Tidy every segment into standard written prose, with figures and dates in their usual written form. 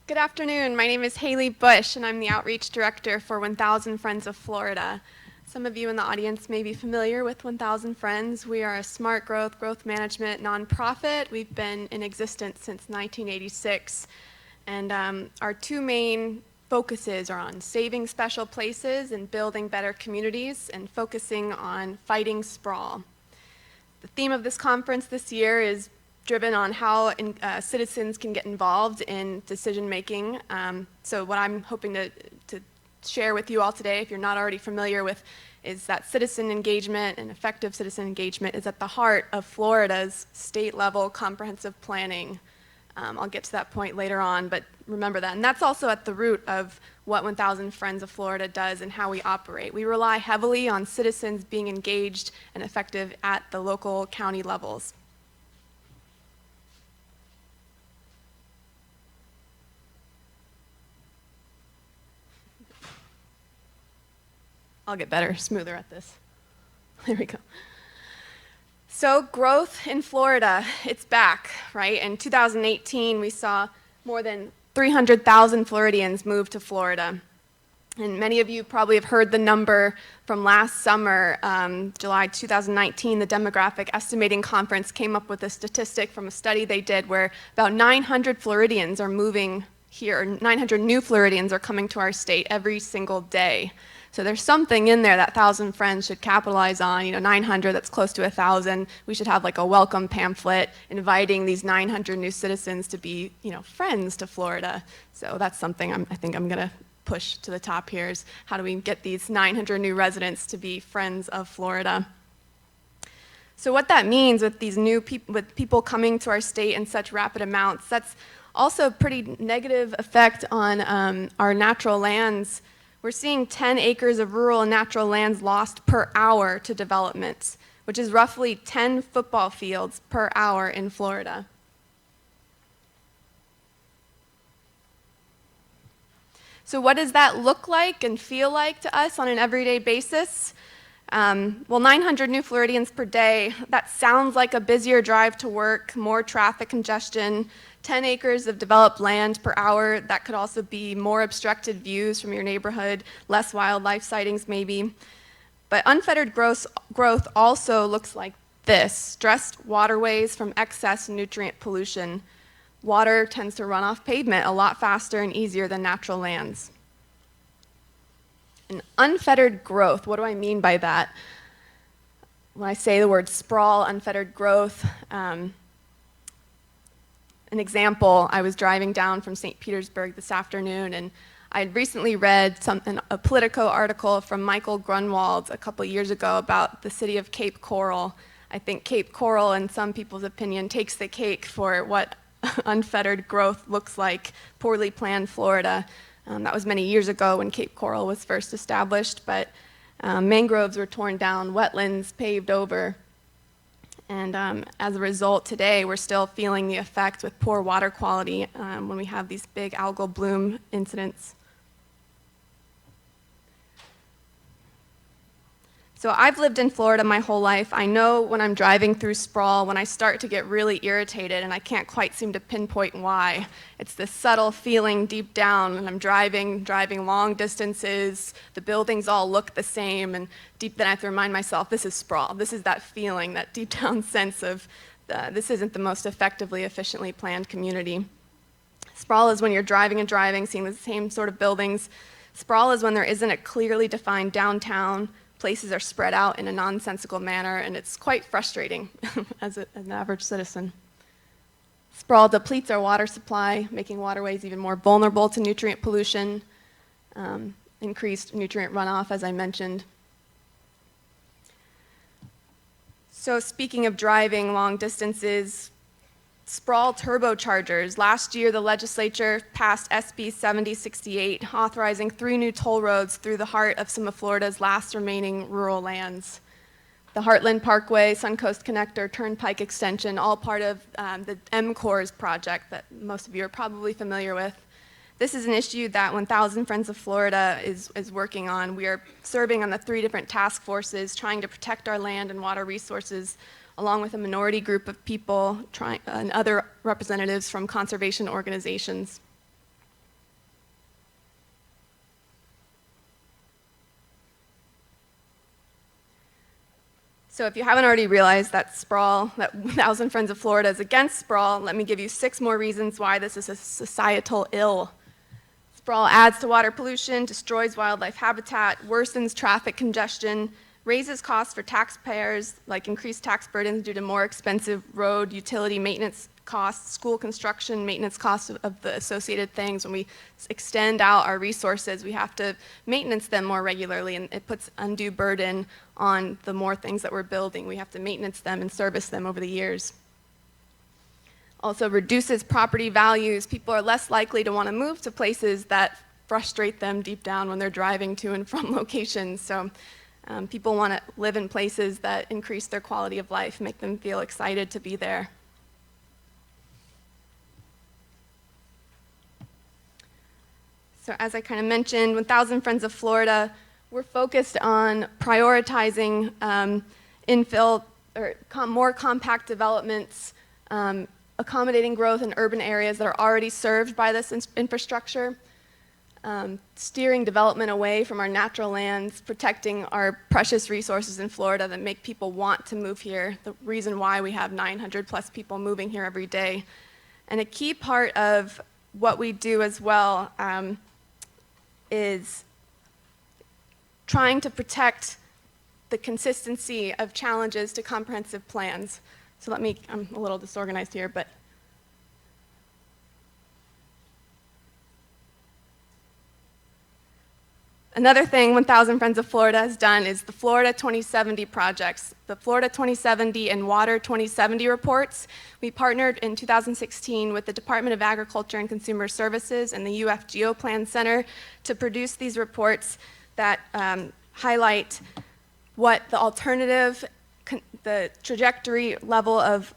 Good afternoon. My name is Haley Busch, and I'm the Outreach Director for 1000 Friends of Florida. Some of you in the audience may be familiar with 1000 Friends. We are a smart growth management nonprofit. We've been in existence since 1986, and our two main focuses are on saving special places and building better communities, and focusing on fighting sprawl. The theme of this conference this year is driven on how citizens can get involved in decision making. So what I'm hoping to share with you all today, if you're not already familiar with, is that citizen engagement and effective citizen engagement is at the heart of Florida's state level comprehensive planning. I'll get to that point later on, but remember that. And that's also at the root of what 1000 Friends of Florida does and how we operate. We rely heavily on citizens being engaged and effective at the local county levels. I'll get better, smoother at this. There we go. So growth in Florida, it's back, right? In 2018, we saw more than 300,000 Floridians move to Florida. And many of you probably have heard the number from last summer, July 2019, the Demographic Estimating Conference came up with a statistic from a study they did where about 900 Floridians are moving here, 900 new Floridians are coming to our state every single day. So there's something in there that 1000 Friends should capitalize on. 900, that's close to 1,000. We should have like a welcome pamphlet inviting these 900 new citizens to be, friends to Florida. So that's something I think I'm going to push to the top here, is how do we get these 900 new residents to be friends of Florida. So what that means with these new people coming to our state in such rapid amounts, that's also a pretty negative effect on our natural lands. We're seeing 10 acres of rural and natural lands lost per hour to development, which is roughly 10 football fields per hour in Florida. So what does that look like and feel like to us on an everyday basis? Well, 900 new Floridians per day, that sounds like a busier drive to work, more traffic congestion. 10 acres of developed land per hour, that could also be more obstructed views from your neighborhood, less wildlife sightings maybe. But unfettered growth also looks like this: stressed waterways from excess nutrient pollution. Water tends to run off pavement a lot faster and easier than natural lands. And unfettered growth, what do I mean by that? When I say the word sprawl, unfettered growth, an example, I was driving down from St. Petersburg this afternoon, and I had recently read a Politico article from Michael Grunwald a couple years ago about the city of Cape Coral. I think Cape Coral, in some people's opinion, takes the cake for what unfettered growth looks like, poorly planned Florida. That was many years ago when Cape Coral was first established, but mangroves were torn down, wetlands paved over. And as a result, today we're still feeling the effect with poor water quality when we have these big algal bloom incidents. So I've lived in Florida my whole life. I know when I'm driving through sprawl, when I start to get really irritated and I can't quite seem to pinpoint why. It's this subtle feeling deep down when I'm driving long distances, the buildings all look the same, and then I have to remind myself, this is sprawl. This is that feeling, that deep down sense of this isn't the most effectively, efficiently planned community. Sprawl is when you're driving, seeing the same sort of buildings. Sprawl is when there isn't a clearly defined downtown. Places are spread out in a nonsensical manner, and it's quite frustrating as an average citizen. Sprawl depletes our water supply, making waterways even more vulnerable to nutrient pollution, increased nutrient runoff, as I mentioned. So speaking of driving long distances, sprawl turbochargers. Last year, the legislature passed SB 7068, authorizing 3 new toll roads through the heart of some of Florida's last remaining rural lands. The Heartland Parkway, Suncoast Connector, Turnpike Extension, all part of the MCORS project that most of you are probably familiar with. This is an issue that 1000 Friends of Florida is working on. We are serving on the 3 different task forces trying to protect our land and water resources, along with a minority group of people and other representatives from conservation organizations. So if you haven't already realized that sprawl, that 1,000 Friends of Florida is against sprawl, let me give you 6 more reasons why this is a societal ill. Sprawl adds to water pollution, destroys wildlife habitat, worsens traffic congestion, raises costs for taxpayers, like increased tax burdens due to more expensive road utility maintenance costs, school construction, maintenance costs of the associated things. When we extend out our resources, we have to maintenance them more regularly, and it puts undue burden on the more things that we're building. We have to maintenance them and service them over the years. Also reduces property values. People are less likely to want to move to places that frustrate them deep down when they're driving to and from locations. So people want to live in places that increase their quality of life, make them feel excited to be there. So as I kind of mentioned, 1,000 Friends of Florida, we're focused on prioritizing infill or more compact developments, accommodating growth in urban areas that are already served by this infrastructure, steering development away from our natural lands, protecting our precious resources in Florida that make people want to move here, the reason why we have 900 plus people moving here every day. And a key part of what we do as well is trying to protect the consistency of challenges to comprehensive plans. So I'm a little disorganized here, but another thing 1,000 Friends of Florida has done is the Florida 2070 projects. The Florida 2070 and Water 2070 reports. We partnered in 2016 with the Department of Agriculture and Consumer Services and the UF GeoPlan Center to produce these reports that highlight what the alternative, the trajectory level of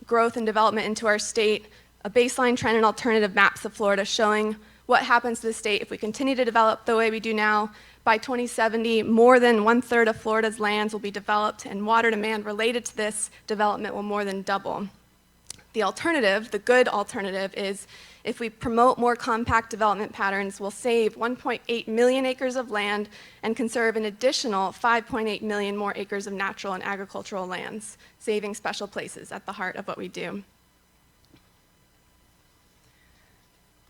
growth and development into our state, a baseline trend and alternative maps of Florida showing what happens to the state if we continue to develop the way we do now. By 2070, more than 1/3 of Florida's lands will be developed, and water demand related to this development will more than double. The alternative, the good alternative, is if we promote more compact development patterns, we'll save 1.8 million acres of land and conserve an additional 5.8 million more acres of natural and agricultural lands, saving special places at the heart of what we do.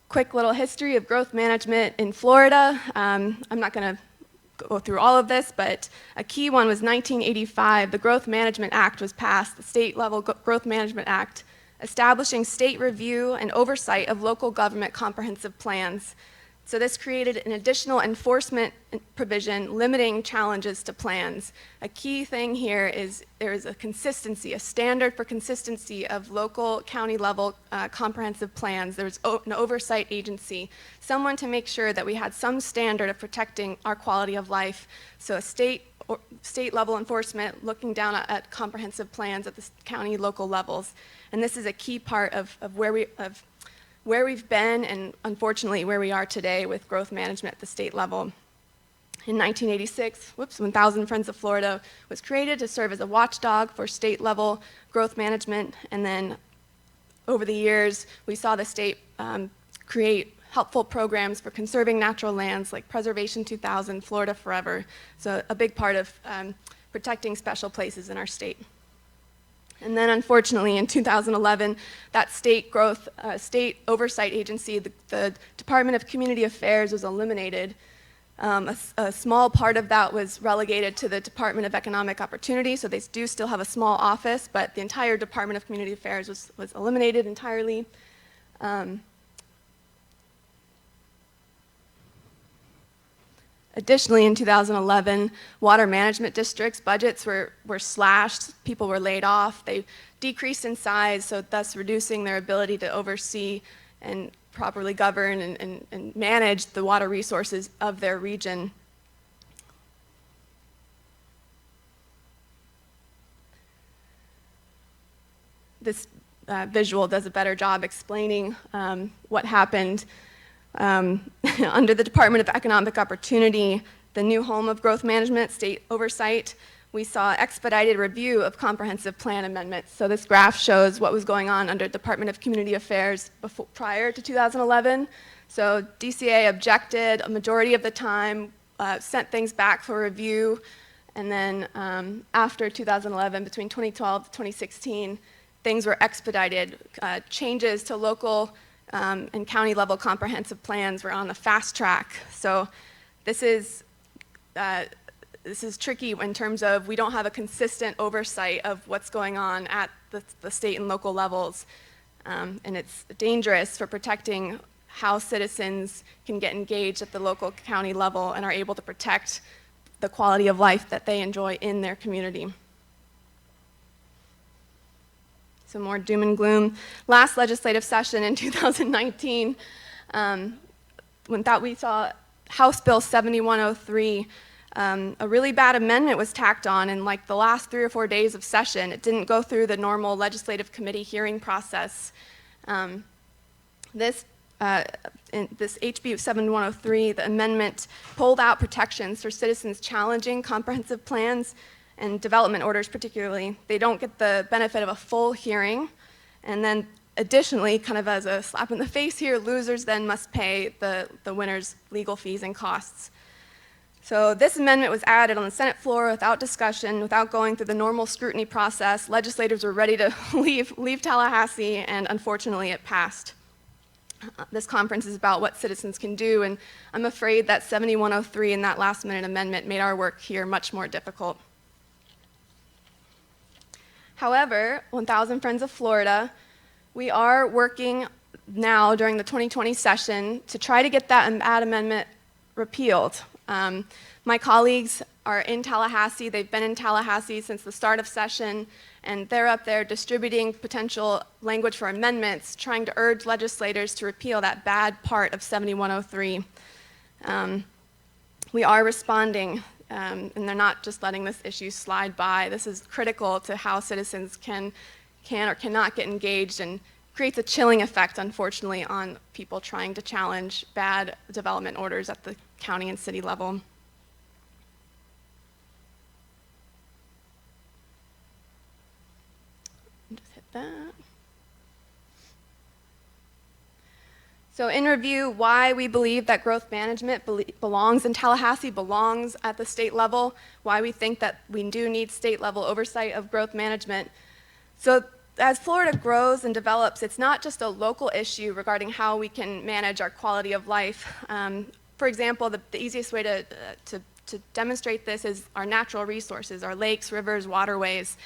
Quick little history of growth management in Florida. I'm not going to go through all of this, but a key one was 1985. The Growth Management Act was passed, the state level Growth Management Act, establishing state review and oversight of local government comprehensive plans. So this created an additional enforcement provision limiting challenges to plans. A key thing here is there is a consistency, a standard for consistency of local county level comprehensive plans. There's an oversight agency, someone to make sure that we had some standard of protecting our quality of life. So a state level enforcement looking down at comprehensive plans at the county local levels. And this is a key part of where we've been and unfortunately where we are today with growth management at the state level. In 1986, 1,000 Friends of Florida was created to serve as a watchdog for state level growth management, and then over the years we saw the state create helpful programs for conserving natural lands like Preservation 2000, Florida Forever, so a big part of protecting special places in our state. And then unfortunately in 2011, that state oversight agency, the Department of Community Affairs, was eliminated. A small part of that was relegated to the Department of Economic Opportunity, so they do still have a small office, but the entire Department of Community Affairs was eliminated entirely. Additionally, in 2011, water management districts' budgets were slashed, people were laid off, they decreased in size, so thus reducing their ability to oversee and properly govern and manage the water resources of their region. This visual does a better job explaining what happened. Under the Department of Economic Opportunity, the new home of growth management, state oversight, we saw expedited review of comprehensive plan amendments. So this graph shows what was going on under Department of Community Affairs prior to 2011. So DCA objected a majority of the time, sent things back for review, And then after 2011, between 2012 to 2016, things were expedited. Changes to local and county level comprehensive plans were on the fast track. So this is tricky in terms of we don't have a consistent oversight of what's going on at the state and local levels. And it's dangerous for protecting how citizens can get engaged at the local county level and are able to protect the quality of life that they enjoy in their community. So more doom and gloom. Last legislative session in 2019, we saw House Bill 7103, a really bad amendment was tacked on in like the last 3 or 4 days of session. It didn't go through the normal legislative committee hearing process. This HB 7103, the amendment pulled out protections for citizens challenging comprehensive plans and development orders particularly. They don't get the benefit of a full hearing. And then additionally, kind of as a slap in the face here, losers then must pay the winner's legal fees and costs. So this amendment was added on the Senate floor without discussion, without going through the normal scrutiny process. Legislators were ready to leave Tallahassee, and unfortunately it passed. This conference is about what citizens can do, and I'm afraid that 7103 and that last-minute amendment made our work here much more difficult. However, 1,000 Friends of Florida, we are working now during the 2020 session to try to get that amendment repealed. My colleagues are in Tallahassee. They've been in Tallahassee since the start of session, and they're up there distributing potential language for amendments, trying to urge legislators to repeal that bad part of 7103. We are responding, and they're not just letting this issue slide by. This is critical to how citizens can or cannot get engaged, and creates a chilling effect, unfortunately, on people trying to challenge bad development orders at the county and city level. Just hit that. So in review, why we believe that growth management belongs in Tallahassee, belongs at the state level, why we think that we do need state level oversight of growth management. So as Florida grows and develops, it's not just a local issue regarding how we can manage our quality of life. For example, the easiest way to demonstrate this is our natural resources, our lakes, rivers, waterways.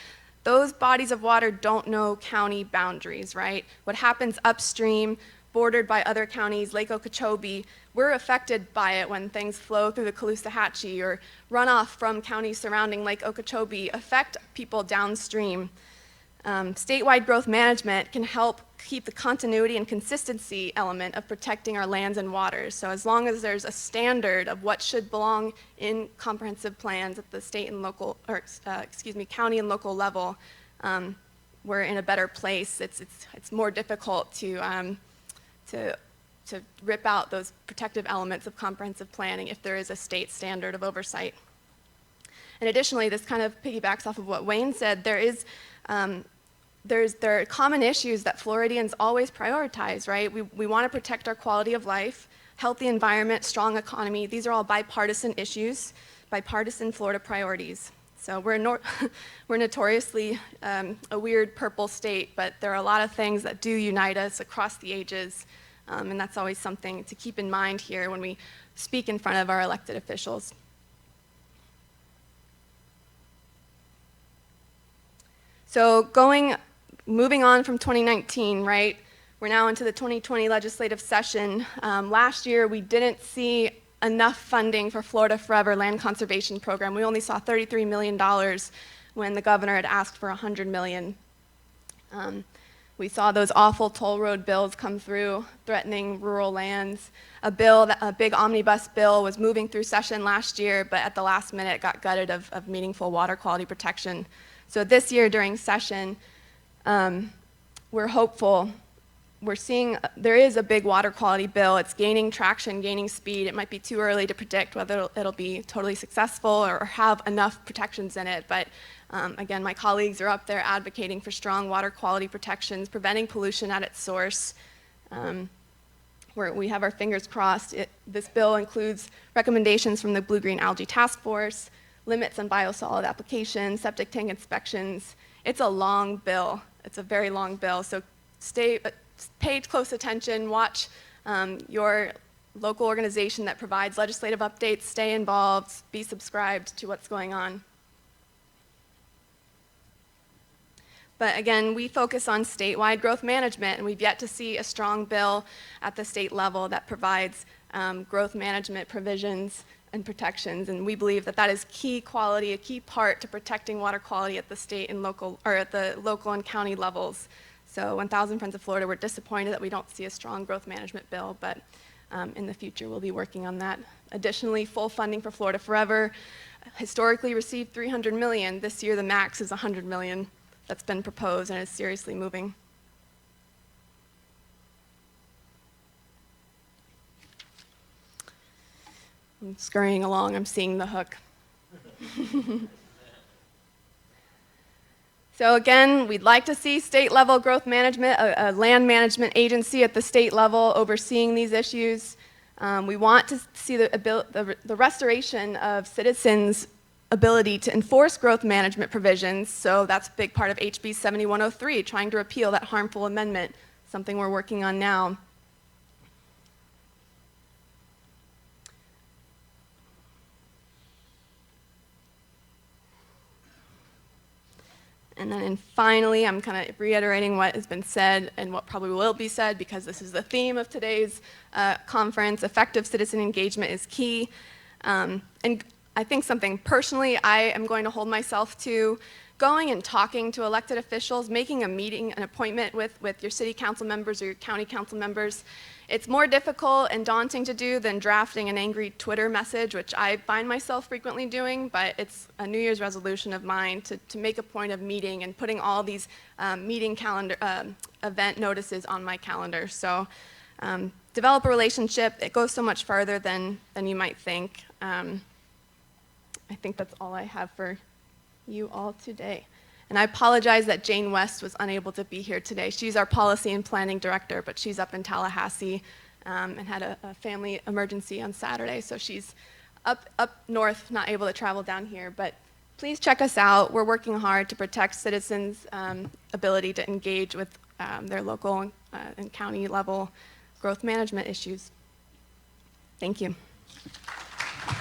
Those bodies of water don't know county boundaries, right? What happens upstream, bordered by other counties, Lake Okeechobee, we're affected by it when things flow through the Caloosahatchee, or runoff from counties surrounding Lake Okeechobee affect people downstream. Statewide growth management can help keep the continuity and consistency element of protecting our lands and waters. So as long as there's a standard of what should belong in comprehensive plans at the state and local, or county and local level, we're in a better place. It's more difficult to rip out those protective elements of comprehensive planning if there is a state standard of oversight. And additionally, this kind of piggybacks off of what Wayne said. There are common issues that Floridians always prioritize, right? We want to protect our quality of life, healthy environment, strong economy. These are all bipartisan issues, bipartisan Florida priorities. So we're notoriously a weird purple state, but there are a lot of things that do unite us across the ages, and that's always something to keep in mind here when we speak in front of our elected officials. So moving on from 2019, right? We're now into the 2020 legislative session. Last year, we didn't see enough funding for Florida Forever Land Conservation Program. We only saw $33 million when the governor had asked for $100 million. We saw those awful toll road bills come through, threatening rural lands. A big omnibus bill was moving through session last year, but at the last minute got gutted of meaningful water quality protection. So this year during session, we're hopeful. We're seeing there is a big water quality bill. It's gaining traction, gaining speed. It might be too early to predict whether it'll be totally successful or have enough protections in it. But again, my colleagues are up there advocating for strong water quality protections, preventing pollution at its source. We have our fingers crossed. This bill includes recommendations from the Blue-Green Algae Task Force, limits on biosolid applications, septic tank inspections. It's a long bill. It's a very long bill. So pay close attention, watch your local organization that provides legislative updates, stay involved, be subscribed to what's going on. But again, we focus on statewide growth management, and we've yet to see a strong bill at the state level that provides growth management provisions and protections. And we believe that that is key quality, a key part to protecting water quality at the state and local, or at the local and county levels. So 1,000 Friends of Florida, we're disappointed that we don't see a strong growth management bill, but in the future we'll be working on that. Additionally, full funding for Florida Forever historically received $300 million. This year the max is $100 million. That's been proposed and is seriously moving. I'm scurrying along, I'm seeing the hook. So again, we'd like to see state-level growth management, a land management agency at the state level overseeing these issues. We want to see the restoration of citizens' ability to enforce growth management provisions, so that's a big part of HB 7103, trying to repeal that harmful amendment, something we're working on now. And then finally, I'm kind of reiterating what has been said and what probably will be said, because this is the theme of today's conference. Effective citizen engagement is key. And I think something personally I am going to hold myself to, going and talking to elected officials, making a meeting, an appointment with your city council members or your county council members. It's more difficult and daunting to do than drafting an angry Twitter message, which I find myself frequently doing, but it's a New Year's resolution of mine to make a point of meeting and putting all these meeting calendar, event notices on my calendar. So develop a relationship. It goes so much further than you might think. I think that's all I have for you all today. And I apologize that Jane West was unable to be here today. She's our policy and planning director, but she's up in Tallahassee and had a family emergency on Saturday, so she's up north, not able to travel down here. But please check us out. We're working hard to protect citizens' ability to engage with their local and county level growth management issues. Thank you.